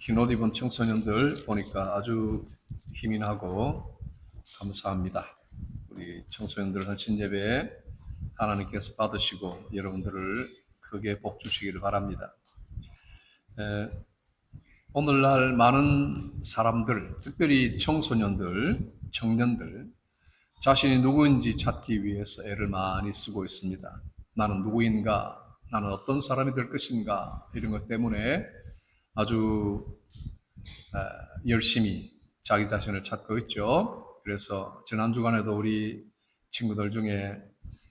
흰 옷 입은 청소년들 보니까 아주 힘이 나고 감사합니다. 우리 청소년들 헌신 예배 하나님께서 받으시고 여러분들을 크게 복 주시기를 바랍니다. 오늘날 많은 사람들, 특별히 청소년들, 청년들, 자신이 누구인지 찾기 위해서 애를 많이 쓰고 있습니다. 나는 누구인가? 나는 어떤 사람이 될 것인가? 이런 것 때문에 아주 열심히 자기 자신을 찾고 있죠. 그래서 지난 주간에도 우리 친구들 중에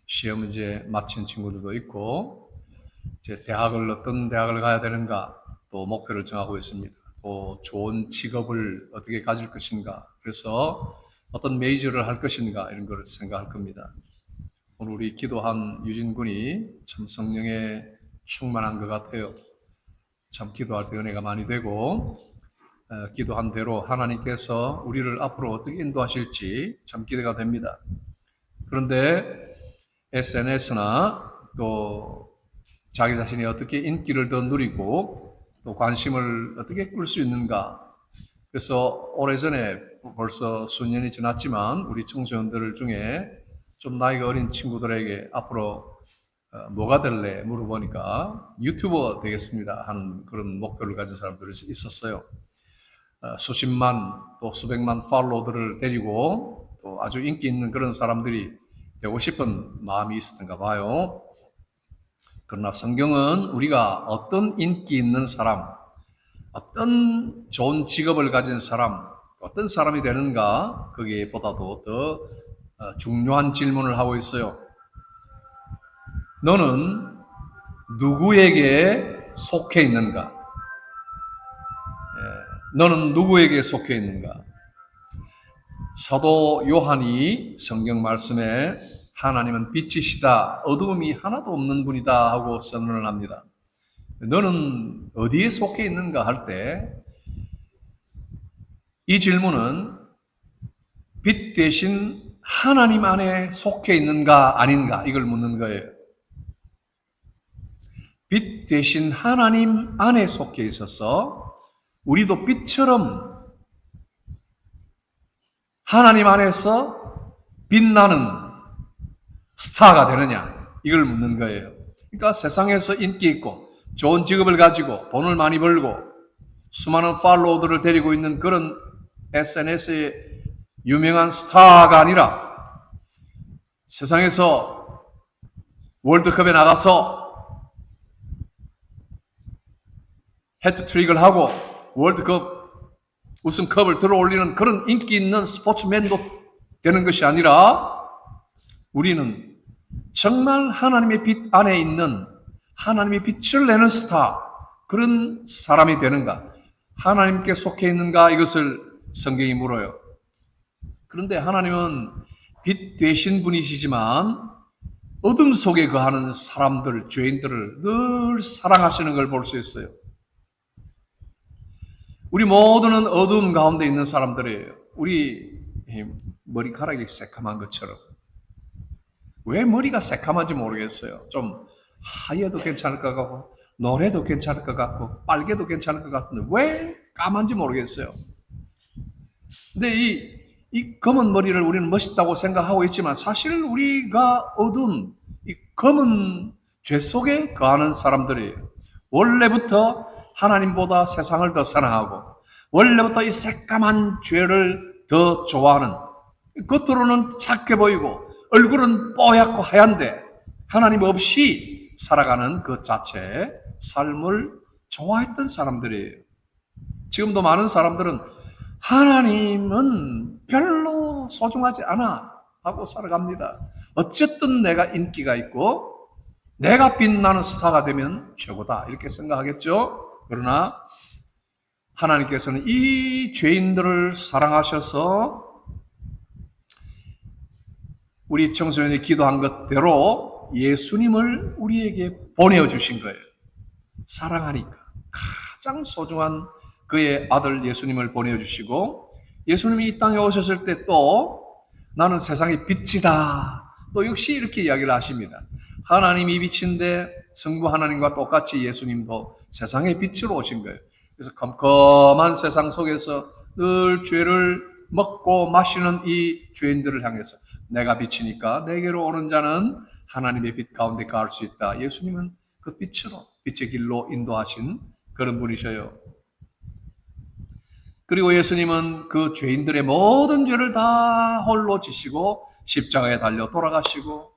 시험 문제 마친 친구들도 있고, 이제 어떤 대학을 가야 되는가 또 목표를 정하고 있습니다. 또 좋은 직업을 어떻게 가질 것인가, 그래서 어떤 메이저를 할 것인가 이런 걸 생각할 겁니다. 오늘 우리 기도한 유진 군이 참 성령에 충만한 것 같아요. 참 기도할 때 은혜가 많이 되고, 기도한 대로 하나님께서 우리를 앞으로 어떻게 인도하실지 참 기대가 됩니다. 그런데 SNS나 또 자기 자신이 어떻게 인기를 더 누리고 또 관심을 어떻게 끌 수 있는가. 그래서 오래전에 벌써 수년이 지났지만 우리 청소년들 중에 좀 나이가 어린 친구들에게 앞으로 뭐가 될래 물어보니까 유튜버 되겠습니다 하는 그런 목표를 가진 사람들이 있었어요. 수십만 또 수백만 팔로워들을 데리고 또 아주 인기 있는 그런 사람들이 되고 싶은 마음이 있었던가 봐요. 그러나 성경은 우리가 어떤 인기 있는 사람, 어떤 좋은 직업을 가진 사람, 어떤 사람이 되는가, 거기에보다도 더 중요한 질문을 하고 있어요. 너는 누구에게 속해 있는가? 너는 누구에게 속해 있는가? 사도 요한이 성경 말씀에 하나님은 빛이시다, 어두움이 하나도 없는 분이다 하고 선언을 합니다. 너는 어디에 속해 있는가 할 때 이 질문은 빛 대신 하나님 안에 속해 있는가 아닌가 이걸 묻는 거예요. 빛 대신 하나님 안에 속해 있어서 우리도 빛처럼 하나님 안에서 빛나는 스타가 되느냐 이걸 묻는 거예요. 그러니까 세상에서 인기 있고 좋은 직업을 가지고 돈을 많이 벌고 수많은 팔로워들을 데리고 있는 그런 SNS의 유명한 스타가 아니라 세상에서 월드컵에 나가서 해트트릭을 하고 월드컵 우승컵을 들어올리는 그런 인기 있는 스포츠맨도 되는 것이 아니라 우리는 정말 하나님의 빛 안에 있는 하나님의 빛을 내는 스타, 그런 사람이 되는가, 하나님께 속해 있는가, 이것을 성경이 물어요. 그런데 하나님은 빛 되신 분이시지만 어둠 속에 거하는 사람들, 죄인들을 늘 사랑하시는 걸 볼 수 있어요. 우리 모두는 어두움 가운데 있는 사람들이에요. 우리 머리카락이 새카만 것처럼. 왜 머리가 새카만지 모르겠어요. 좀 하얘도 괜찮을 것 같고 노래도 괜찮을 것 같고 빨개도 괜찮을 것 같은데 왜 까만지 모르겠어요. 근데 이 검은 머리를 우리는 멋있다고 생각하고 있지만 사실 우리가 어두운 이 검은 죄 속에 거하는 사람들이에요. 원래부터 하나님보다 세상을 더 사랑하고 원래부터 이 새까만 죄를 더 좋아하는, 겉으로는 착해 보이고 얼굴은 뽀얗고 하얀데 하나님 없이 살아가는 그 자체의 삶을 좋아했던 사람들이에요. 지금도 많은 사람들은 하나님은 별로 소중하지 않아 하고 살아갑니다. 어쨌든 내가 인기가 있고 내가 빛나는 스타가 되면 최고다 이렇게 생각하겠죠. 그러나 하나님께서는 이 죄인들을 사랑하셔서 우리 청소년이 기도한 것대로 예수님을 우리에게 보내주신 거예요. 사랑하니까 가장 소중한 그의 아들 예수님을 보내주시고, 예수님이 이 땅에 오셨을 때 또 나는 세상의 빛이다, 또 역시 이렇게 이야기를 하십니다. 하나님이 빛인데 성부 하나님과 똑같이 예수님도 세상의 빛으로 오신 거예요. 그래서 컴컴한 세상 속에서 늘 죄를 먹고 마시는 이 죄인들을 향해서 내가 빛이니까 내게로 오는 자는 하나님의 빛 가운데 갈 수 있다. 예수님은 그 빛으로 빛의 길로 인도하신 그런 분이셔요. 그리고 예수님은 그 죄인들의 모든 죄를 다 홀로 지시고 십자가에 달려 돌아가시고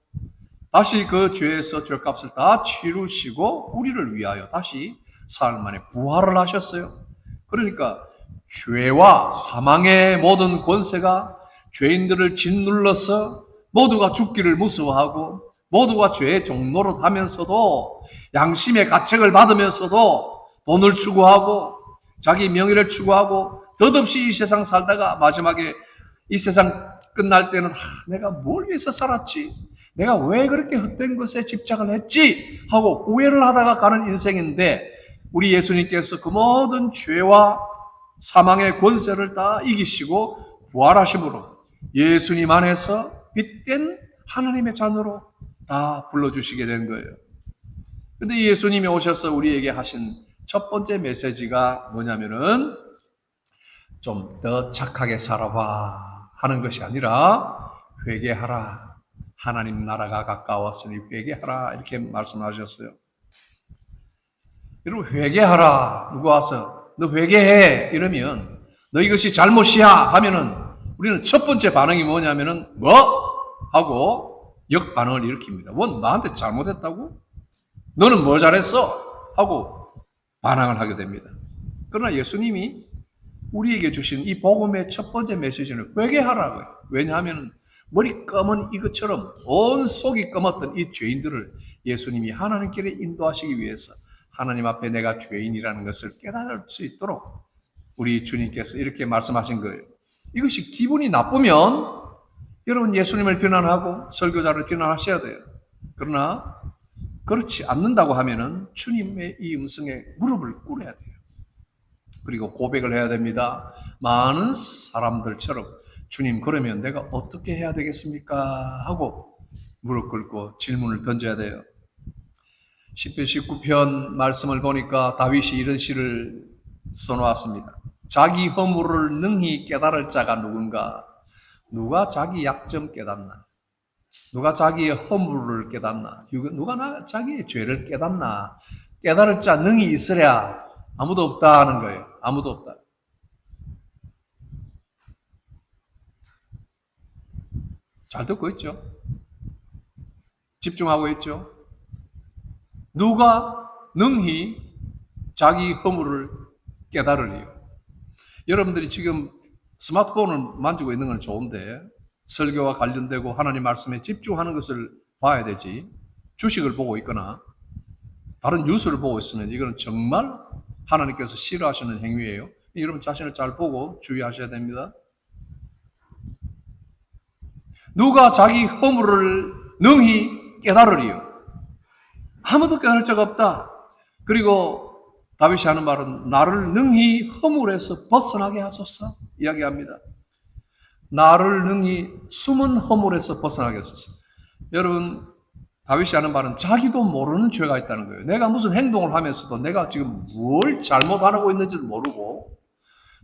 다시 그 죄에서 죄값을 다 치루시고 우리를 위하여 다시 사흘 만에 부활을 하셨어요. 그러니까 죄와 사망의 모든 권세가 죄인들을 짓눌러서 모두가 죽기를 무서워하고 모두가 죄의 종노릇 하면서도 양심의 가책을 받으면서도 돈을 추구하고 자기 명예를 추구하고 덧없이 이 세상 살다가 마지막에 이 세상 끝날 때는 내가 뭘 위해서 살았지? 내가 왜 그렇게 헛된 것에 집착을 했지? 하고 후회를 하다가 가는 인생인데 우리 예수님께서 그 모든 죄와 사망의 권세를 다 이기시고 부활하심으로 예수님 안에서 빛된 하나님의 자녀로 다 불러주시게 된 거예요. 근데 예수님이 오셔서 우리에게 하신 첫 번째 메시지가 뭐냐면은 좀 더 착하게 살아봐 하는 것이 아니라 회개하라. 하나님 나라가 가까웠으니 회개하라. 이렇게 말씀하셨어요. 여러분 회개하라. 누가 와서 너 회개해 이러면 너 이것이 잘못이야 하면은 우리는 첫 번째 반응이 뭐냐면은 뭐? 하고 역반응을 일으킵니다. 뭐 나한테 잘못했다고? 너는 뭐 잘했어? 하고 반항을 하게 됩니다. 그러나 예수님이 우리에게 주신 이 복음의 첫 번째 메시지는 회개하라고요. 왜냐하면 머리 검은 이것처럼 온 속이 검었던 이 죄인들을 예수님이 하나님께 인도하시기 위해서 하나님 앞에 내가 죄인이라는 것을 깨달을 수 있도록 우리 주님께서 이렇게 말씀하신 거예요. 이것이 기분이 나쁘면 여러분 예수님을 비난하고 설교자를 비난하셔야 돼요. 그러나 그렇지 않는다고 하면은 주님의 이 음성에 무릎을 꿇어야 돼요. 그리고 고백을 해야 됩니다. 많은 사람들처럼 주님 그러면 내가 어떻게 해야 되겠습니까? 하고 무릎 꿇고 질문을 던져야 돼요. 10편 19편 말씀을 보니까 다윗이 이런 시를 써놓았습니다. 자기 허물을 능히 깨달을 자가 누군가? 누가 자기 약점 깨닫나? 누가 자기의 허물을 깨닫나? 누가 자기의 죄를 깨닫나? 깨달을 자 능히 있으랴 아무도 없다 하는 거예요. 아무도 없다. 잘 듣고 있죠? 집중하고 있죠? 누가 능히 자기 허물을 깨달으리요? 여러분들이 지금 스마트폰을 만지고 있는 건 좋은데 설교와 관련되고 하나님 말씀에 집중하는 것을 봐야 되지. 주식을 보고 있거나 다른 뉴스를 보고 있으면 이거는 정말 하나님께서 싫어하시는 행위예요. 여러분 자신을 잘 보고 주의하셔야 됩니다. 누가 자기 허물을 능히 깨달으리요? 아무도 깨달을 자가 없다. 그리고 다윗이 하는 말은 나를 능히 허물에서 벗어나게 하소서 이야기합니다. 나를 능히 숨은 허물에서 벗어나게 하소서. 여러분 다윗이 하는 말은 자기도 모르는 죄가 있다는 거예요. 내가 무슨 행동을 하면서도 내가 지금 뭘 잘못하고 있는지도 모르고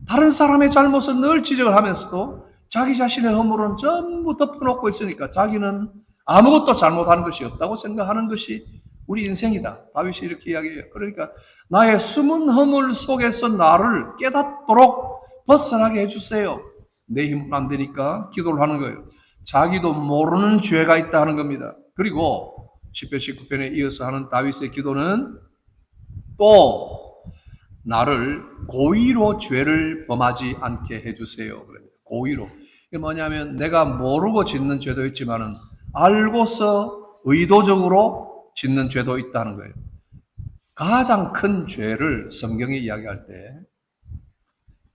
다른 사람의 잘못을 늘 지적을 하면서도 자기 자신의 허물은 전부 덮어놓고 있으니까 자기는 아무것도 잘못하는 것이 없다고 생각하는 것이 우리 인생이다. 다윗이 이렇게 이야기해요. 그러니까 나의 숨은 허물 속에서 나를 깨닫도록 벗어나게 해주세요. 내 힘은 안 되니까 기도를 하는 거예요. 자기도 모르는 죄가 있다 하는 겁니다. 그리고 10편 19편에 이어서 하는 다윗의 기도는 또 나를 고의로 죄를 범하지 않게 해주세요. 고의로. 이게 뭐냐면 내가 모르고 짓는 죄도 있지만은 알고서 의도적으로 짓는 죄도 있다는 거예요. 가장 큰 죄를 성경이 이야기할 때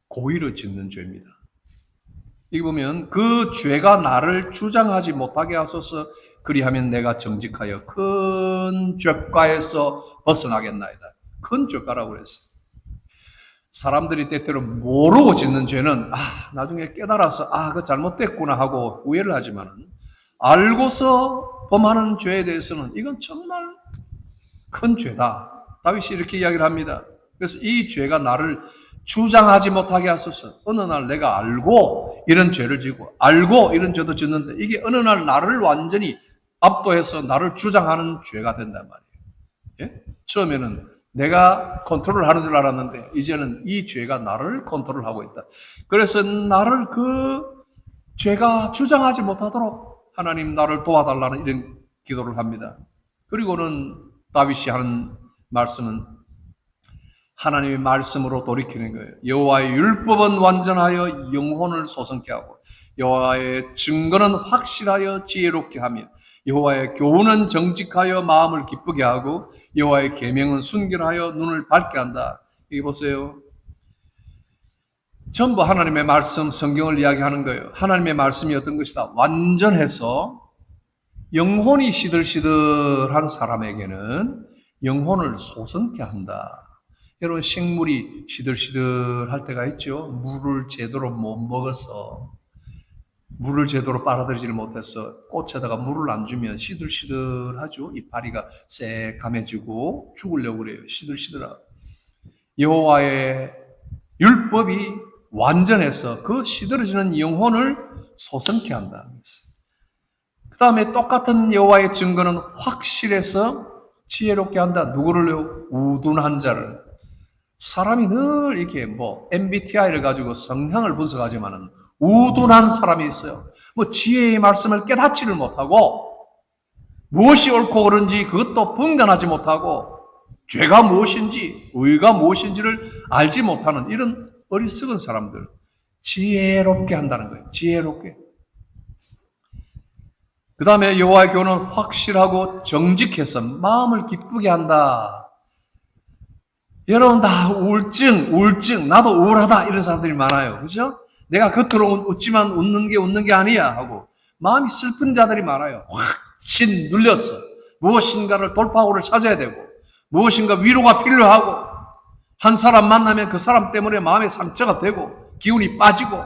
고의로 짓는 죄입니다. 여기 보면 그 죄가 나를 주장하지 못하게 하소서 그리하면 내가 정직하여 큰 죄가에서 벗어나겠나이다. 큰 죄가라고 그랬어요. 사람들이 때때로 모르고 짓는 죄는 나중에 깨달아서 그거 잘못됐구나 하고 후회를 하지만 알고서 범하는 죄에 대해서는 이건 정말 큰 죄다. 다윗이 이렇게 이야기를 합니다. 그래서 이 죄가 나를 주장하지 못하게 하소서. 어느 날 내가 알고 이런 죄를 지고 알고 이런 죄도 짓는데 이게 어느 날 나를 완전히 압도해서 나를 주장하는 죄가 된단 말이에요. 예? 처음에는 내가 컨트롤하는 줄 알았는데 이제는 이 죄가 나를 컨트롤하고 있다. 그래서 나를 그 죄가 주장하지 못하도록 하나님 나를 도와달라는 이런 기도를 합니다. 그리고는 다윗이 하는 말씀은 하나님의 말씀으로 돌이키는 거예요. 여호와의 율법은 완전하여 영혼을 소성케 하고 여호와의 증거는 확실하여 지혜롭게 하며 여호와의 교훈은 정직하여 마음을 기쁘게 하고 여호와의 계명은 순결하여 눈을 밝게 한다. 이게 보세요. 전부 하나님의 말씀, 성경을 이야기하는 거예요. 하나님의 말씀이 어떤 것이다? 완전해서 영혼이 시들시들한 사람에게는 영혼을 소성케 한다. 여러분, 식물이 시들시들할 때가 있죠. 물을 제대로 못 먹어서, 물을 제대로 빨아들이지를 못해서 꽃에다가 물을 안 주면 시들시들하죠. 이파리가 새까매지고 죽으려고 그래요. 시들시들하고. 여호와의 율법이 완전해서 그 시들어지는 영혼을 소성케 한다. 그 다음에 똑같은 여호와의 증거는 확실해서 지혜롭게 한다. 누구를요? 우둔한 자를. 사람이 늘 이렇게 MBTI를 가지고 성향을 분석하지만은 우둔한 사람이 있어요. 지혜의 말씀을 깨닫지를 못하고 무엇이 옳고 그른지 그것도 분간하지 못하고 죄가 무엇인지 의가 무엇인지를 알지 못하는 이런 어리석은 사람들. 지혜롭게 한다는 거예요. 지혜롭게. 그 다음에 여호와의 교훈은 확실하고 정직해서 마음을 기쁘게 한다. 여러분 다 우울증, 나도 우울하다 이런 사람들이 많아요. 그죠? 내가 겉으로 웃지만 웃는 게 아니야 하고 마음이 슬픈 자들이 많아요. 확신 눌렸어. 무엇인가를 돌파구를 찾아야 되고 무엇인가 위로가 필요하고 한 사람 만나면 그 사람 때문에 마음에 상처가 되고 기운이 빠지고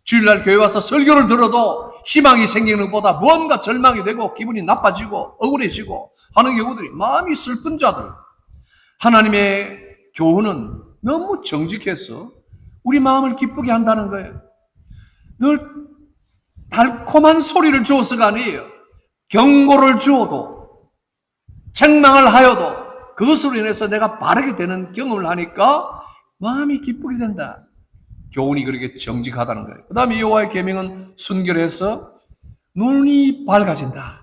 주일날 교회 와서 설교를 들어도 희망이 생기는 것보다 뭔가 절망이 되고 기분이 나빠지고 억울해지고 하는 경우들이 마음이 슬픈 자들. 하나님의 교훈은 너무 정직해서 우리 마음을 기쁘게 한다는 거예요. 늘 달콤한 소리를 주어서가 아니에요. 경고를 주어도 책망을 하여도 그것으로 인해서 내가 바르게 되는 경험을 하니까 마음이 기쁘게 된다. 교훈이 그렇게 정직하다는 거예요. 그 다음에 여호와의 계명은 순결해서 눈이 밝아진다.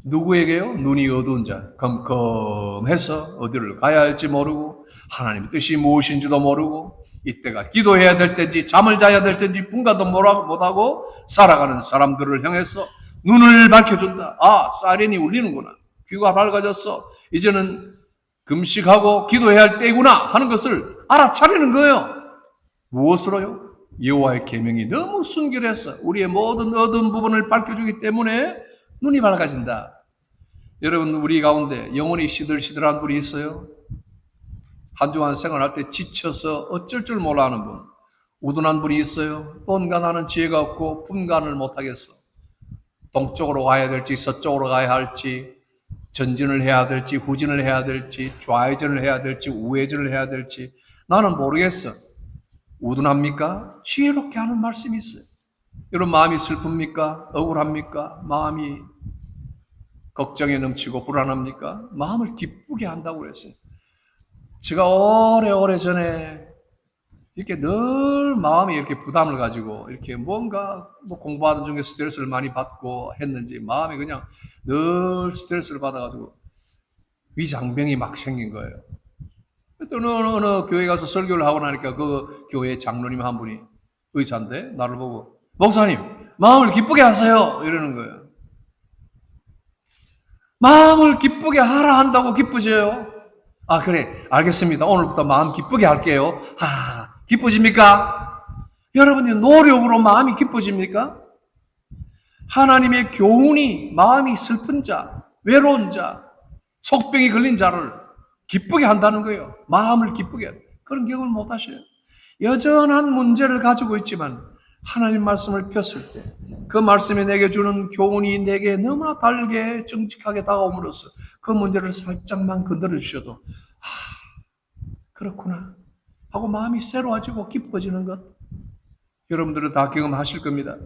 누구에게요? 눈이 어두운 자, 컴컴해서 어디를 가야 할지 모르고 하나님의 뜻이 무엇인지도 모르고 이때가 기도해야 될 때인지 잠을 자야 될 때인지 분간도 못하고 살아가는 사람들을 향해서 눈을 밝혀준다. 아, 사이렌이 울리는구나. 귀가 밝아졌어. 이제는 금식하고 기도해야 할 때구나 하는 것을 알아차리는 거예요. 무엇으로요? 여호와의 계명이 너무 순결해서 우리의 모든 어두운 부분을 밝혀주기 때문에 눈이 밝아진다. 여러분, 우리 가운데 영혼이 시들시들한 분이 있어요? 한 주간 생활할 때 지쳐서 어쩔 줄 몰라 하는 분, 우둔한 분이 있어요? 뭔가 나는 지혜가 없고 분간을 못하겠어. 동쪽으로 가야 될지 서쪽으로 가야 할지 전진을 해야 될지 후진을 해야 될지 좌회전을 해야 될지 우회전을 해야 될지 나는 모르겠어. 우둔합니까? 지혜롭게 하는 말씀이 있어요. 여러분, 마음이 슬픕니까? 억울합니까? 마음이 걱정에 넘치고 불안합니까? 마음을 기쁘게 한다고 그랬어요. 제가 오래 전에 이렇게 늘 마음이 이렇게 부담을 가지고 이렇게 뭔가 공부하는 중에 스트레스를 많이 받고 했는지 마음이 그냥 늘 스트레스를 받아가지고 위장병이 막 생긴 거예요. 또 어느 교회 가서 설교를 하고 나니까 그 교회 장로님 한 분이 의사인데 나를 보고 목사님 마음을 기쁘게 하세요 이러는 거예요. 마음을 기쁘게 하라 한다고 기쁘져요? 아, 그래 알겠습니다. 오늘부터 마음 기쁘게 할게요. 기뻐집니까? 여러분의 노력으로 마음이 기뻐집니까? 하나님의 교훈이 마음이 슬픈 자, 외로운 자, 속병이 걸린 자를 기쁘게 한다는 거예요. 마음을 기쁘게. 그런 경험을 못 하셔요. 여전한 문제를 가지고 있지만 하나님 말씀을 폈을 때 그 말씀이 내게 주는 교훈이 내게 너무나 달게 정직하게 다가옴으로써 그 문제를 살짝만 건드려 주셔도 그렇구나 하고 마음이 새로워지고 기뻐지는 것, 여러분들은 다 경험하실 겁니다.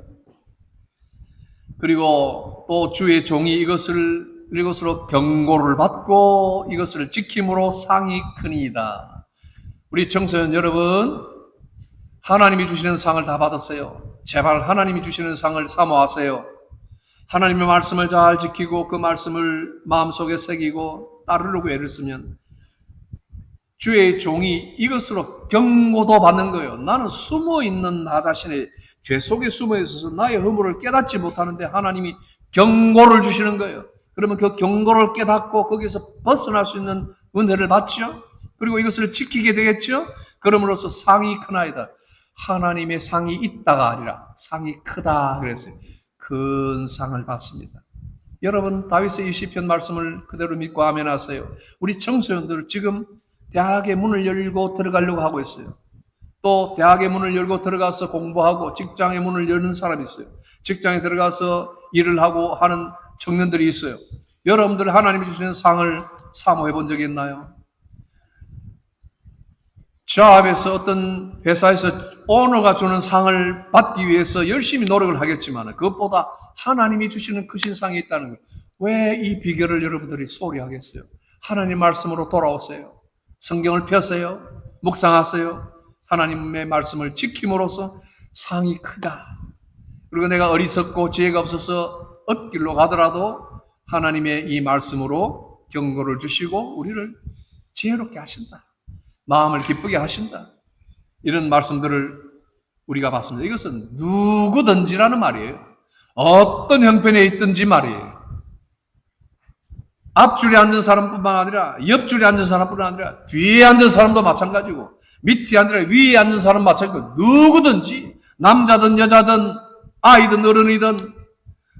그리고 또 주의 종이 이것으로 경고를 받고 이것을 지킴으로 상이 크니이다. 우리 청소년 여러분, 하나님이 주시는 상을 다 받았어요. 제발 하나님이 주시는 상을 사모하세요. 하나님의 말씀을 잘 지키고 그 말씀을 마음속에 새기고 따르려고 애를 쓰면 주의 종이 이것으로 경고도 받는 거예요. 나는 숨어있는 나 자신의 죄 속에 숨어 있어서 나의 허물을 깨닫지 못하는데 하나님이 경고를 주시는 거예요. 그러면 그 경고를 깨닫고 거기서 벗어날 수 있는 은혜를 받죠. 그리고 이것을 지키게 되겠죠. 그러므로서 상이 크나이다. 하나님의 상이 있다가 아니라 상이 크다 그랬어요. 큰 상을 받습니다. 여러분, 다윗의 이 시편 말씀을 그대로 믿고 아멘하세요. 우리 청소년들 지금 대학의 문을 열고 들어가려고 하고 있어요. 또 대학의 문을 열고 들어가서 공부하고 직장의 문을 여는 사람이 있어요. 직장에 들어가서 일을 하고 하는 청년들이 있어요. 여러분들 하나님이 주시는 상을 사모해 본 적이 있나요? 조합에서 어떤 회사에서 오너가 주는 상을 받기 위해서 열심히 노력을 하겠지만 그것보다 하나님이 주시는 크신 상이 있다는 거예요. 왜 이 비결을 여러분들이 소홀히 하겠어요? 하나님 말씀으로 돌아오세요. 성경을 펴세요. 묵상하세요. 하나님의 말씀을 지킴으로써 상이 크다. 그리고 내가 어리석고 지혜가 없어서 엇길로 가더라도 하나님의 이 말씀으로 경고를 주시고 우리를 지혜롭게 하신다. 마음을 기쁘게 하신다. 이런 말씀들을 우리가 봤습니다. 이것은 누구든지라는 말이에요. 어떤 형편에 있든지 말이에요. 앞줄에 앉은 사람뿐만 아니라 옆줄에 앉은 사람뿐만 아니라 뒤에 앉은 사람도 마찬가지고 밑에 아니라 위에 앉은 사람 마찬가지고 누구든지 남자든 여자든 아이든 어른이든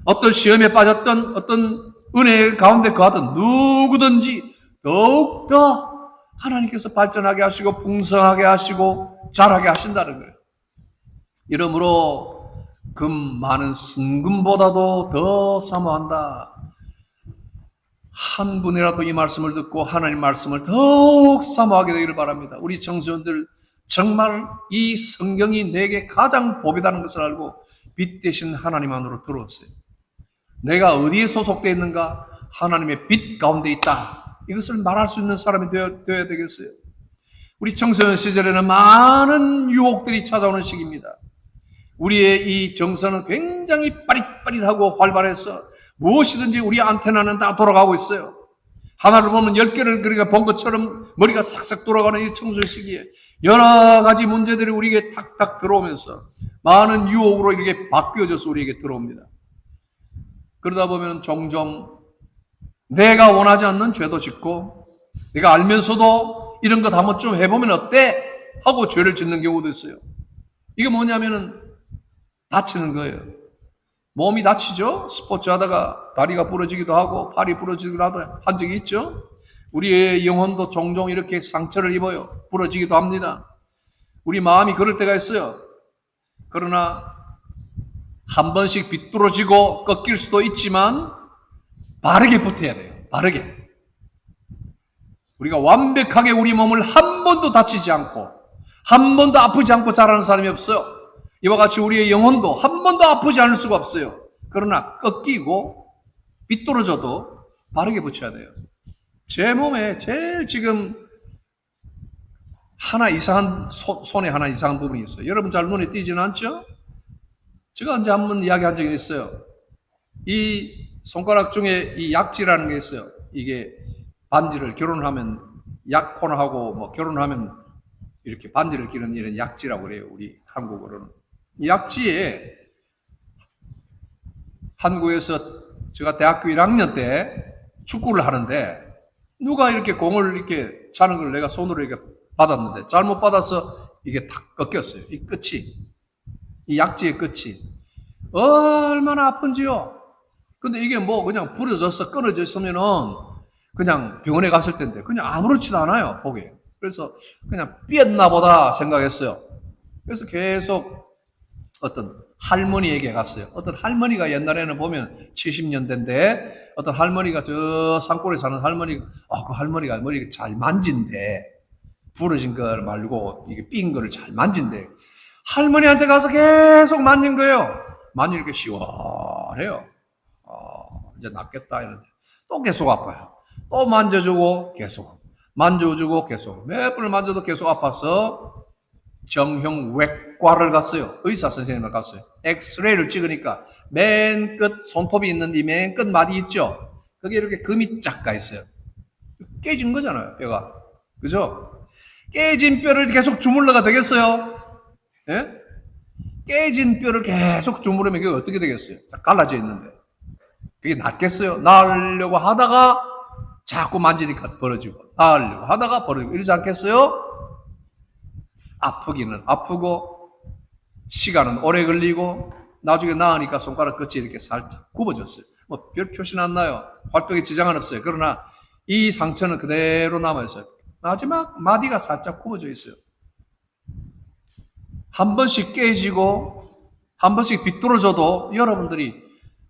어떤 시험에 빠졌든 어떤 은혜 가운데 거하든 누구든지 더욱더 하나님께서 발전하게 하시고 풍성하게 하시고 자라게 하신다는 거예요. 이러므로 금 많은 순금보다도 더 사모한다. 한 분이라도 이 말씀을 듣고 하나님 말씀을 더욱 사모하게 되기를 바랍니다. 우리 청소년들 정말 이 성경이 내게 가장 복이라는 것을 알고 빛 대신 하나님 안으로 들어오세요. 내가 어디에 소속되어 있는가? 하나님의 빛 가운데 있다. 이것을 말할 수 있는 사람이 되어야 되겠어요. 우리 청소년 시절에는 많은 유혹들이 찾아오는 시기입니다. 우리의 이 정서는 굉장히 빠릿빠릿하고 활발해서 무엇이든지 우리 안테나는 다 돌아가고 있어요. 하나를 보면 10개를 그러니까 본 것처럼 머리가 싹싹 돌아가는 이 청소년 시기에 여러 가지 문제들이 우리에게 탁탁 들어오면서 많은 유혹으로 이렇게 바뀌어져서 우리에게 들어옵니다. 그러다 보면 종종 내가 원하지 않는 죄도 짓고 내가 알면서도 이런 것 한번 좀 해보면 어때? 하고 죄를 짓는 경우도 있어요. 이게 뭐냐면은 다치는 거예요. 몸이 다치죠? 스포츠 하다가 다리가 부러지기도 하고 팔이 부러지기도 한 적이 있죠? 우리의 영혼도 종종 이렇게 상처를 입어요. 부러지기도 합니다. 우리 마음이 그럴 때가 있어요. 그러나 한 번씩 비뚤어지고 꺾일 수도 있지만 바르게 붙어야 돼요. 바르게. 우리가 완벽하게 우리 몸을 한 번도 다치지 않고 한 번도 아프지 않고 자라는 사람이 없어요. 이와 같이 우리의 영혼도 한 번도 아프지 않을 수가 없어요. 그러나 꺾이고 비뚤어져도 바르게 붙여야 돼요. 제 몸에 제일 지금 하나 이상한 손에 하나 이상한 부분이 있어요. 여러분 잘 눈에 띄지는 않죠? 제가 언제 한번 이야기한 적이 있어요. 이 손가락 중에 이 약지라는 게 있어요. 이게 반지를 결혼하면 약혼하고 뭐 결혼하면 이렇게 반지를 끼는 이런 약지라고 그래요. 우리 한국어로는. 이 약지에 한국에서 제가 대학교 1학년 때 축구를 하는데 누가 이렇게 공을 이렇게 차는 걸 내가 손으로 이렇게 받았는데 잘못 받아서 이게 탁 꺾였어요. 이 끝이. 이 약지의 끝이. 얼마나 아픈지요. 근데 이게 뭐 그냥 부러져서 끊어져 있으면은 그냥 병원에 갔을 텐데 그냥 아무렇지도 않아요, 보기에. 그래서 그냥 삐었나 보다 생각했어요. 그래서 계속 어떤 할머니에게 갔어요. 어떤 할머니가 옛날에는 보면 70년대인데 어떤 할머니가 저 산골에 사는 할머니가 그 할머니가 머리가 잘 만진대. 부러진 걸 말고 이게 삔 거를 잘 만진대. 할머니한테 가서 계속 만진 거예요. 만지니까 시원해요. 이제 낫겠다 이러는데 또 계속 아파요. 또 만져주고 계속 만져주고 계속 몇 번을 만져도 계속 아파서 정형 외과를 갔어요. 의사 선생님을 갔어요. 엑스레이를 찍으니까 맨 끝 손톱이 있는데 맨 끝 마디 있죠. 거기에 이렇게 금이 쫙 가 있어요. 깨진 거잖아요, 뼈가. 그죠? 깨진 뼈를 계속 주물러가 되겠어요? 예? 깨진 뼈를 계속 주무르면 그게 어떻게 되겠어요? 갈라져 있는데. 그게 낫겠어요? 나으려고 하다가 자꾸 만지니까 벌어지고, 나으려고 하다가 벌어지고, 이러지 않겠어요? 아프기는 아프고, 시간은 오래 걸리고, 나중에 나으니까 손가락 끝이 이렇게 살짝 굽어졌어요. 뭐 별 표시는 안 나요. 활동에 지장은 없어요. 그러나 이 상처는 그대로 남아있어요. 마지막 마디가 살짝 굽어져 있어요. 한 번씩 깨지고 한 번씩 비뚤어져도 여러분들이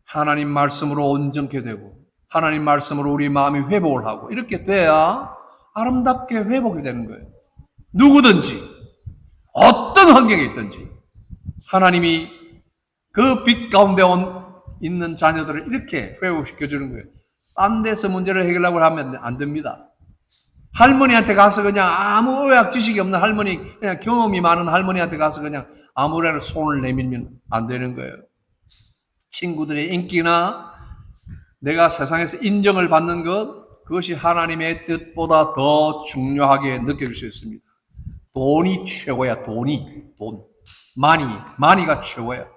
하나님 말씀으로 온전케 되고 하나님 말씀으로 우리 마음이 회복을 하고 이렇게 돼야 아름답게 회복이 되는 거예요. 누구든지 어떤 환경에 있든지 하나님이 그 빛 가운데 있는 자녀들을 이렇게 회복시켜주는 거예요. 딴 데서 문제를 해결하려고 하면 안 됩니다. 할머니한테 가서 그냥 아무 의학 지식이 없는 할머니, 그냥 경험이 많은 할머니한테 가서 그냥 아무래나 손을 내밀면 안 되는 거예요. 친구들의 인기나 내가 세상에서 인정을 받는 것, 그것이 하나님의 뜻보다 더 중요하게 느껴질 수 있습니다. 돈이 최고야, 돈. 마니가 최고야.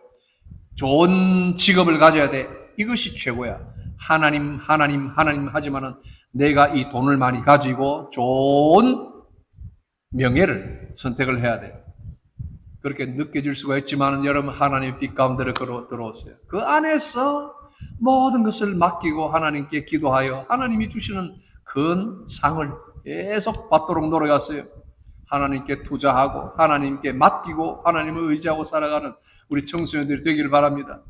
좋은 직업을 가져야 돼. 이것이 최고야. 하나님 하지만은 내가 이 돈을 많이 가지고 좋은 명예를 선택을 해야 돼. 그렇게 느껴질 수가 있지만 여러분 하나님의 빛 가운데로 들어오세요. 그 안에서 모든 것을 맡기고 하나님께 기도하여 하나님이 주시는 큰 상을 계속 받도록 노력하세요. 하나님께 투자하고 하나님께 맡기고 하나님을 의지하고 살아가는 우리 청소년들이 되기를 바랍니다.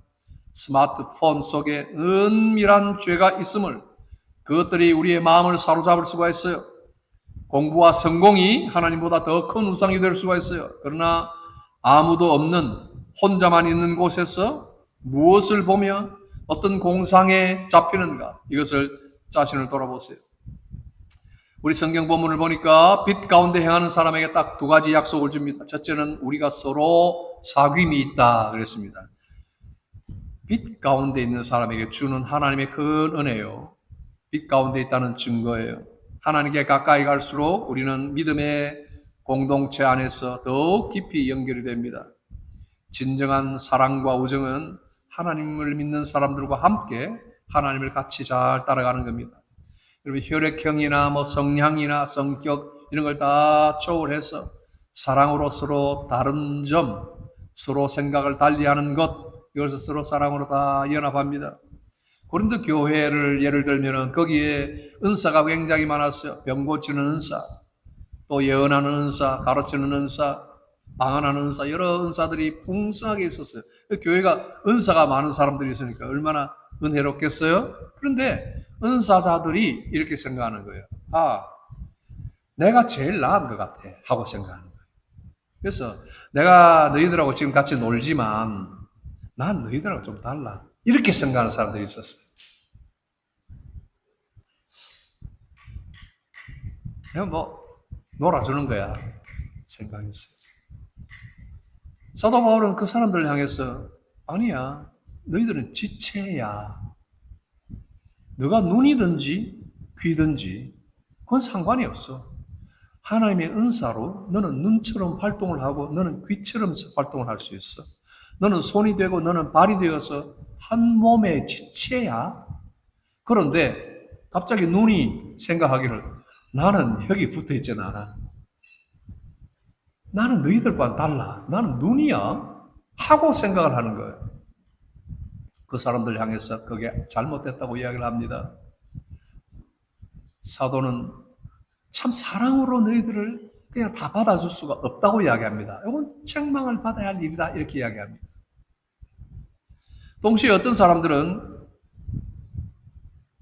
스마트폰 속에 은밀한 죄가 있음을 그것들이 우리의 마음을 사로잡을 수가 있어요. 공부와 성공이 하나님보다 더 큰 우상이 될 수가 있어요. 그러나 아무도 없는 혼자만 있는 곳에서 무엇을 보며 어떤 공상에 잡히는가 이것을 자신을 돌아보세요. 우리 성경 본문을 보니까 빛 가운데 행하는 사람에게 딱 두 가지 약속을 줍니다. 첫째는 우리가 서로 사귐이 있다 그랬습니다. 빛 가운데 있는 사람에게 주는 하나님의 큰 은혜요. 빛 가운데 있다는 증거예요. 하나님께 가까이 갈수록 우리는 믿음의 공동체 안에서 더욱 깊이 연결이 됩니다. 진정한 사랑과 우정은 하나님을 믿는 사람들과 함께 하나님을 같이 잘 따라가는 겁니다. 여러분 혈액형이나 성향이나 성격 이런 걸 다 초월해서 사랑으로 서로 다른 점, 서로 생각을 달리하는 것 이것을 서로 사랑으로 다 연합합니다. 고린도 교회를 예를 들면은 거기에 은사가 굉장히 많았어요. 병 고치는 은사, 또 예언하는 은사, 가르치는 은사, 방언하는 은사, 여러 은사들이 풍성하게 있었어요. 교회가 은사가 많은 사람들이 있으니까 얼마나 은혜롭겠어요? 그런데 은사자들이 이렇게 생각하는 거예요. 내가 제일 나은 것 같아 하고 생각하는 거예요. 그래서 내가 너희들하고 지금 같이 놀지만 난 너희들하고 좀 달라. 이렇게 생각하는 사람들이 있었어요. 그냥 놀아주는 거야. 생각했어요. 사도 바울은 그 사람들을 향해서 아니야. 너희들은 지체야. 너가 눈이든지 귀든지 그건 상관이 없어. 하나님의 은사로 너는 눈처럼 활동을 하고 너는 귀처럼 활동을 할 수 있어. 너는 손이 되고 너는 발이 되어서 한 몸의 지체야. 그런데 갑자기 눈이 생각하기를 나는 여기 붙어 있지는 않아. 나는 너희들과는 달라. 나는 눈이야. 하고 생각을 하는 거예요. 그 사람들 향해서 그게 잘못됐다고 이야기를 합니다. 사도는 참 사랑으로 너희들을 그냥 다 받아줄 수가 없다고 이야기합니다. 이건 책망을 받아야 할 일이다 이렇게 이야기합니다. 동시에 어떤 사람들은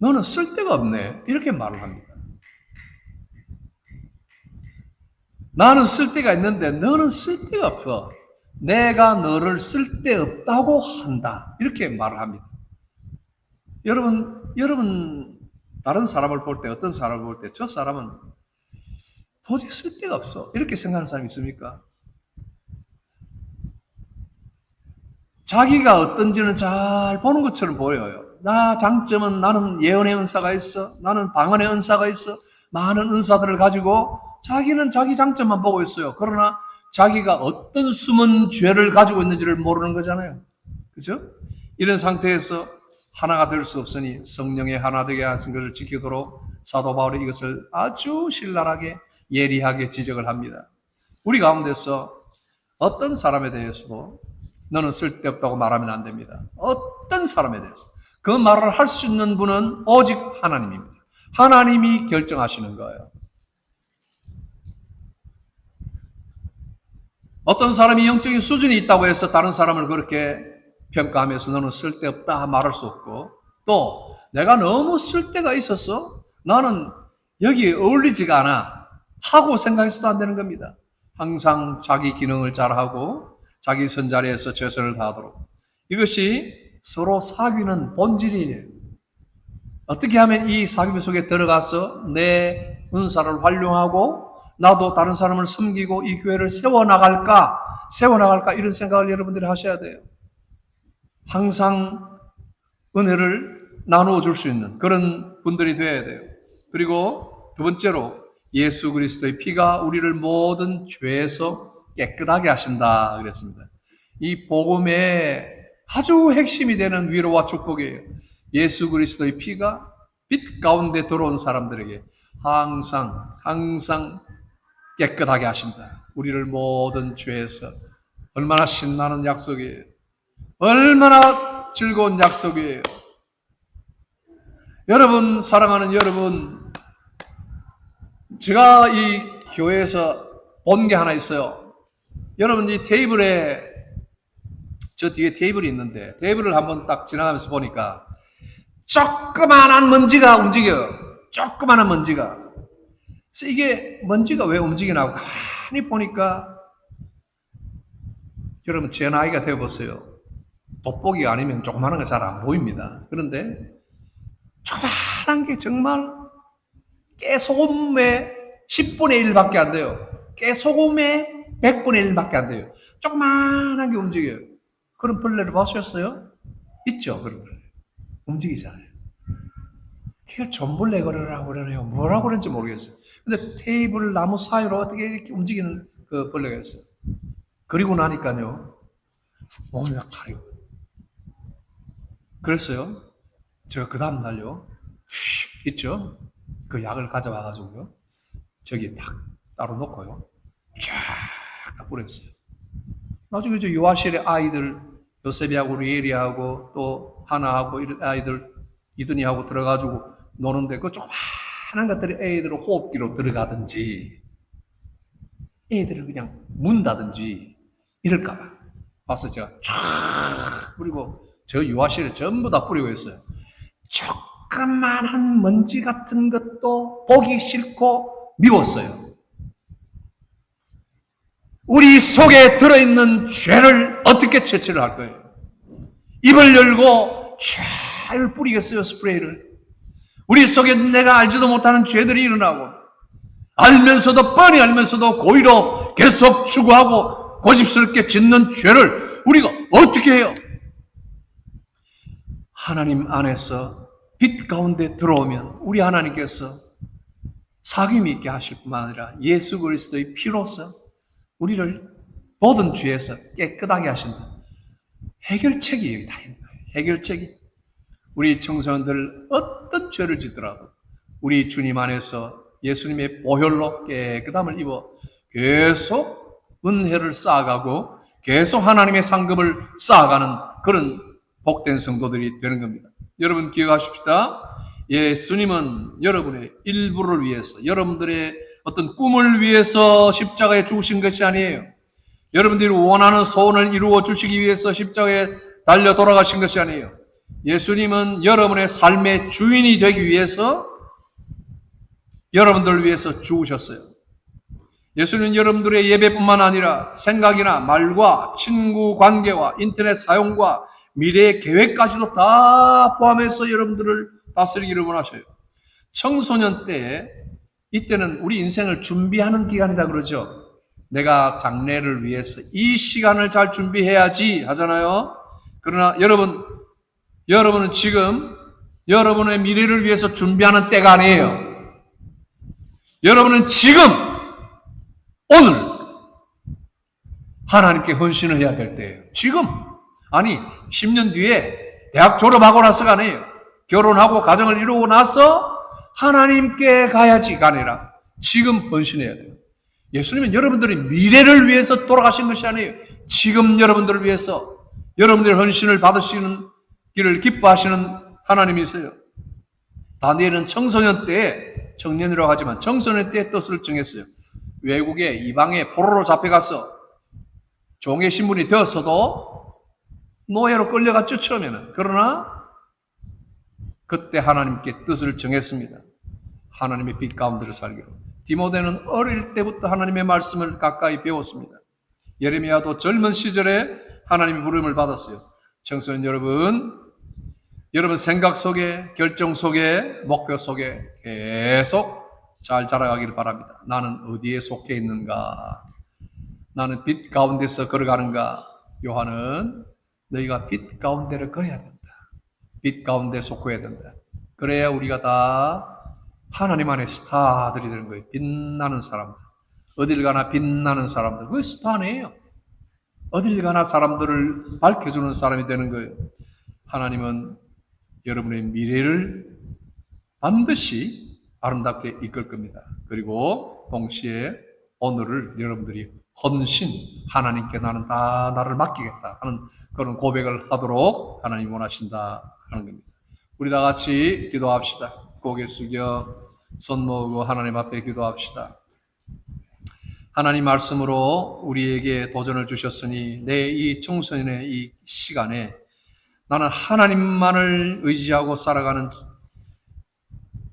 너는 쓸데가 없네 이렇게 말을 합니다. 나는 쓸데가 있는데 너는 쓸데가 없어. 내가 너를 쓸데없다고 한다. 이렇게 말을 합니다. 여러분 다른 사람을 볼 때, 어떤 사람을 볼 때 저 사람은 도저히 쓸데가 없어. 이렇게 생각하는 사람이 있습니까? 자기가 어떤지는 잘 보는 것처럼 보여요. 나 장점은 나는 예언의 은사가 있어. 나는 방언의 은사가 있어. 많은 은사들을 가지고 자기는 자기 장점만 보고 있어요. 그러나 자기가 어떤 숨은 죄를 가지고 있는지를 모르는 거잖아요. 그죠? 이런 상태에서 하나가 될 수 없으니 성령의 하나 되게 하신 것을 지키도록 사도 바울이 이것을 아주 신랄하게 예리하게 지적을 합니다. 우리 가운데서 어떤 사람에 대해서도 너는 쓸데없다고 말하면 안 됩니다. 어떤 사람에 대해서. 그 말을 할 수 있는 분은 오직 하나님입니다. 하나님이 결정하시는 거예요. 어떤 사람이 영적인 수준이 있다고 해서 다른 사람을 그렇게 평가하면서 너는 쓸데없다 말할 수 없고, 또 내가 너무 쓸데가 있어서 나는 여기에 어울리지가 않아 하고 생각해서도 안 되는 겁니다. 항상 자기 기능을 잘하고 자기 선자리에서 최선을 다하도록. 이것이 서로 사귀는 본질이에요. 어떻게 하면 이 사귐 속에 들어가서 내 은사를 활용하고 나도 다른 사람을 섬기고 이 교회를 세워나갈까 이런 생각을 여러분들이 하셔야 돼요. 항상 은혜를 나누어 줄 수 있는 그런 분들이 되어야 돼요. 그리고 두 번째로 예수 그리스도의 피가 우리를 모든 죄에서 깨끗하게 하신다 그랬습니다. 이 복음의 아주 핵심이 되는 위로와 축복이에요. 예수 그리스도의 피가 빛 가운데 들어온 사람들에게 항상 깨끗하게 하신다. 우리를 모든 죄에서. 얼마나 신나는 약속이에요. 얼마나 즐거운 약속이에요. 여러분, 사랑하는 여러분, 제가 이 교회에서 본 게 하나 있어요. 여러분, 이 테이블에, 저 뒤에 테이블이 있는데, 테이블을 한번 딱 지나가면서 보니까 조그만한 먼지가 움직여요. 조그만한 먼지가. 그래서 이게 먼지가 왜 움직이나 가만히 보니까, 여러분, 제 나이가 되어보세요. 돋보기가 아니면 조그마한 게 잘 안 보입니다. 그런데 조그마한 게 정말 깨소금의 10분의 1밖에 안 돼요. 깨소금의 100분의 1밖에 안 돼요. 조그마한 게 움직여요. 그런 벌레를 보셨어요? 있죠, 그런 벌레. 움직이잖아요. 그걸 존벌레 거라고 그러네요. 뭐라고 그러는지 모르겠어요. 근데 테이블 나무 사이로 어떻게 이렇게 움직이는 그 벌레가 있어요. 그리고 나니까요, 몸이 막 가려워요. 그랬어요. 제가 그 다음날요, 있죠? 그 약을 가져와가지고요, 저기 딱 따로 놓고요, 쫙 뿌렸어요. 나중에 저 요아실의 아이들, 요셉이하고 리엘이하고 또 하나하고 이런 아이들, 이든이하고 들어가지고 노는데 그 조그마한 것들이 애들을 호흡기로 들어가든지, 애들을 그냥 문다든지 이럴까봐. 와서 제가 쫙 뿌리고, 저 유아실에 전부 다 뿌리고 있어요. 조그만한 먼지 같은 것도 보기 싫고 미웠어요. 우리 속에 들어있는 죄를 어떻게 처치를 할 거예요? 입을 열고 잘 뿌리겠어요, 스프레이를. 우리 속에 내가 알지도 못하는 죄들이 일어나고, 알면서도 뻔히 알면서도 고의로 계속 추구하고 고집스럽게 짓는 죄를 우리가 어떻게 해요? 하나님 안에서 빛 가운데 들어오면 우리 하나님께서 사귐이 있게 하실 뿐만 아니라 예수 그리스도의 피로서 우리를 모든 죄에서 깨끗하게 하신다. 해결책이 여기 다 있는 거예요. 해결책이. 우리 청소년들 어떤 죄를 짓더라도 우리 주님 안에서 예수님의 보혈로 깨끗함을 입어 계속 은혜를 쌓아가고 계속 하나님의 상급을 쌓아가는 그런 복된 성도들이 되는 겁니다. 여러분 기억하십시다. 예수님은 여러분의 일부를 위해서, 여러분들의 어떤 꿈을 위해서 십자가에 죽으신 것이 아니에요. 여러분들이 원하는 소원을 이루어 주시기 위해서 십자가에 달려 돌아가신 것이 아니에요. 예수님은 여러분의 삶의 주인이 되기 위해서 여러분들을 위해서 죽으셨어요. 예수는 여러분들의 예배뿐만 아니라 생각이나 말과 친구 관계와 인터넷 사용과 미래의 계획까지도 다 포함해서 여러분들을 다스리기를 원하셔요. 청소년 때, 이때는 우리 인생을 준비하는 기간이다 그러죠. 내가 장래를 위해서 이 시간을 잘 준비해야지 하잖아요. 그러나 여러분은 지금 여러분의 미래를 위해서 준비하는 때가 아니에요. 여러분은 지금 오늘 하나님께 헌신을 해야 될 때예요. 지금. 아니 10년 뒤에 대학 졸업하고 나서가 아니에요. 결혼하고 가정을 이루고 나서 하나님께 가야지가 아니라 지금 헌신해야 돼요. 예수님은 여러분들이 미래를 위해서 돌아가신 것이 아니에요. 지금 여러분들을 위해서 여러분들의 헌신을 받으시는 길을 기뻐하시는 하나님이세요. 다니엘은 청소년 때에, 청년이라고 하지만 청소년 때의 뜻을 정했어요. 외국에 이방에 포로로 잡혀가서 종의 신분이 되었어도 노예로 끌려갔죠, 처음에는. 그러나 그때 하나님께 뜻을 정했습니다. 하나님의 빛 가운데로 살기로. 디모데는 어릴 때부터 하나님의 말씀을 가까이 배웠습니다. 예레미야도 젊은 시절에 하나님의 부름을 받았어요. 청소년 여러분 생각 속에, 결정 속에, 목표 속에 계속 잘 자라가기를 바랍니다. 나는 어디에 속해 있는가? 나는 빛 가운데서 걸어가는가? 요한은 너희가 빛 가운데를 걸어야 된다. 빛 가운데 속해야 된다. 그래야 우리가 다 하나님 안에 스타들이 되는 거예요. 빛나는 사람들. 어딜 가나 빛나는 사람들. 그게 스타 아니에요. 어딜 가나 사람들을 밝혀주는 사람이 되는 거예요. 하나님은 여러분의 미래를 반드시 아름답게 이끌 겁니다. 그리고 동시에 오늘을 여러분들이 헌신, 하나님께 나는 다 나를 맡기겠다 하는 그런 고백을 하도록 하나님 원하신다 하는 겁니다. 우리 다 같이 기도합시다. 고개 숙여 손 모으고 하나님 앞에 기도합시다. 하나님 말씀으로 우리에게 도전을 주셨으니 내 이 청소년의 이 시간에 나는 하나님만을 의지하고 살아가는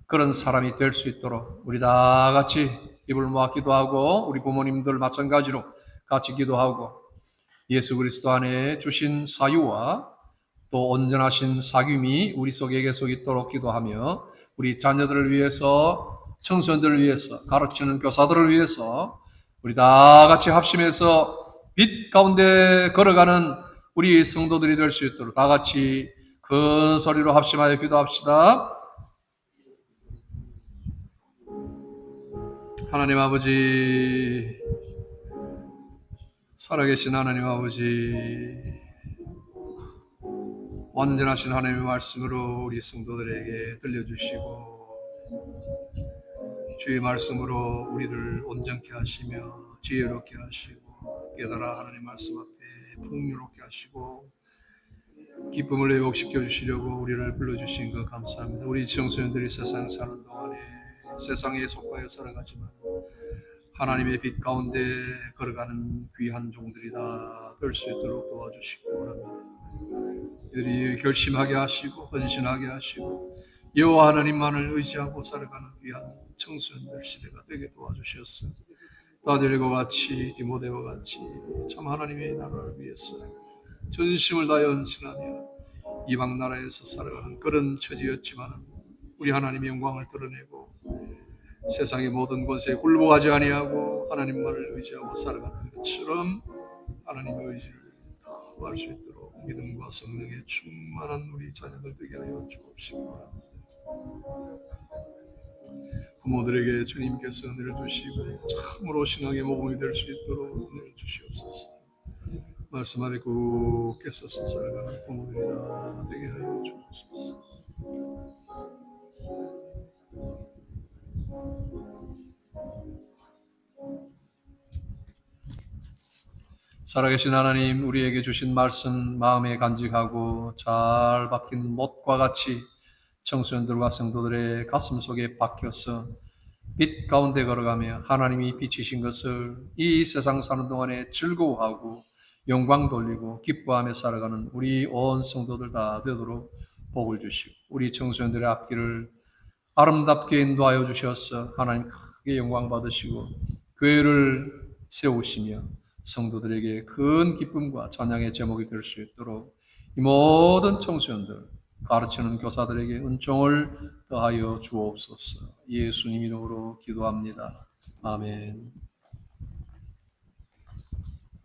그런 사람이 될 수 있도록 우리 다 같이 입을 모아 기도하고 우리 부모님들 마찬가지로 같이 기도하고 예수 그리스도 안에 주신 사유와 또 온전하신 사귐이 우리 속에 계속 있도록 기도하며 우리 자녀들을 위해서 청소년들을 위해서 가르치는 교사들을 위해서 우리 다 같이 합심해서 빛 가운데 걸어가는 우리 성도들이 될 수 있도록 다 같이 큰 소리로 합심하여 기도합시다. 하나님 아버지, 살아계신 하나님 아버지, 완전하신 하나님의 말씀으로 우리 성도들에게 들려주시고 주의 말씀으로 우리를 온전케 하시며 지혜롭게 하시고 깨달아 하나님 말씀 앞에 풍요롭게 하시고 기쁨을 회복시켜 주시려고 우리를 불러주신 것 감사합니다. 우리 청소년들이 세상 사는 동안에 세상에 속하여 살아가지만 하나님의 빛 가운데 걸어가는 귀한 종들이 다 될 수 있도록 도와주시기 원합니다. 이들이 결심하게 하시고 헌신하게 하시고 여호와 하나님만을 의지하고 살아가는 귀한 청소년들 시대가 되게 도와주셨어. 다들과 같이 디모데와 같이 참 하나님의 나라를 위해서 전심을 다해 헌신하며 이방 나라에서 살아가는 그런 처지였지만 우리 하나님의 영광을 드러내고 세상의 모든 것에 굴복하지 아니하고 하나님만을 의지하고 살아가는 것처럼 하나님의 의지를 더할 수 있도록 믿음과 성령에 충만한 우리 자녀들 되게 하여 주옵시기 바랍니다. 부모들에게 주님께서 은혜를 주시고 참으로 신앙의 모범이 될 수 있도록 은혜를 주시옵소서. 말씀 안에 굳게 서서 살아가는 부모들이 다 되게 하여 주옵소서. 살아계신 하나님, 우리에게 주신 말씀 마음에 간직하고 잘 박힌 못과 같이 청소년들과 성도들의 가슴 속에 박혀서 빛 가운데 걸어가며 하나님이 비치신 것을 이 세상 사는 동안에 즐거워하고 영광 돌리고 기뻐하며 살아가는 우리 온 성도들 다 되도록 복을 주시고 우리 청소년들의 앞길을 아름답게 인도하여 주셔서 하나님 크게 영광 받으시고 교회를 세우시며 성도들에게 큰 기쁨과 찬양의 제목이 될 수 있도록 이 모든 청소년들, 가르치는 교사들에게 은총을 더하여 주옵소서. 예수님 이름으로 기도합니다. 아멘.